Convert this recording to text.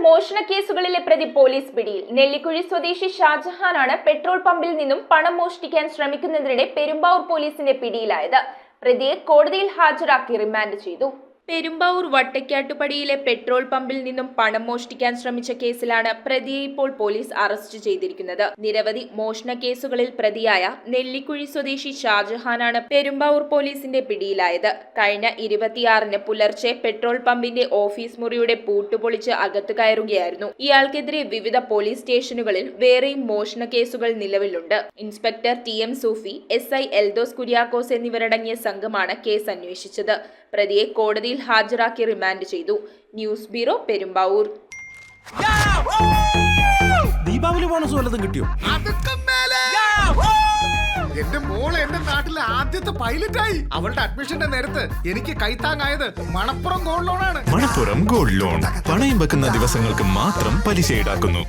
മോഷണ കേസുകളിലെ പ്രതി പോലീസ് പിടിയിൽ. നെല്ലിക്കുഴി സ്വദേശി ഷാജഹാനാണ് പെട്രോൾ പമ്പിൽ നിന്നും പണം മോഷ്ടിക്കാൻ ശ്രമിക്കുന്നതിനിടെ പെരുമ്പാവൂർ പോലീസിന്റെ പിടിയിലായത്. പ്രതിയെ കോടതിയിൽ ഹാജരാക്കി റിമാൻഡ് ചെയ്തു. പെരുമ്പാവൂർ വട്ടക്കാട്ടുപടിയിലെ പെട്രോൾ പമ്പിൽ നിന്നും പണം മോഷ്ടിക്കാൻ ശ്രമിച്ച കേസിലാണ് പ്രതിയെ ഇപ്പോൾ പോലീസ് അറസ്റ്റ് ചെയ്തിരിക്കുന്നത്. നിരവധി മോഷണ കേസുകളിൽ പ്രതിയായ നെല്ലിക്കുഴി സ്വദേശി ഷാജഹാനാണ് പെരുമ്പാവൂർ പോലീസിന്റെ പിടിയിലായത്. കഴിഞ്ഞ 26-ന് പുലർച്ചെ പെട്രോൾ പമ്പിന്റെ ഓഫീസ് മുറിയുടെ പൂട്ടുപൊളിച്ച് അകത്ത് കയറുകയായിരുന്നു. ഇയാൾക്കെതിരെ വിവിധ പോലീസ് സ്റ്റേഷനുകളിൽ വേറെയും മോഷണ കേസുകൾ നിലവിലുണ്ട്. ഇൻസ്പെക്ടർ TM സൂഫി, SI എൽദോസ് കുര്യാക്കോസ് എന്നിവരടങ്ങിയ സംഘമാണ് കേസ് അന്വേഷിച്ചത്. പ്രതിയെ കോടതിയിൽ ഹാജരാക്കി റിമാൻഡ് ചെയ്തു. News bureau, Perumbavoor. Deepavali bonus വല്ലതും കിട്ടിയോ? എന്റെ മോള് എന്റെ നാട്ടിലെ ആദ്യത്തെ പൈലറ്റായി. അവളുടെ അഡ്മിഷന്റെ നേരത്ത് എനിക്ക് കൈത്താങ്ങായത് മണപ്പുറം ഗോൾഡ് ലോണാണ്. മണപ്പുറം ഗോൾഡ് ലോൺ പണയം വെക്കുന്ന ദിവസങ്ങൾക്ക് മാത്രം പലിശ ഈടാക്കുന്നു.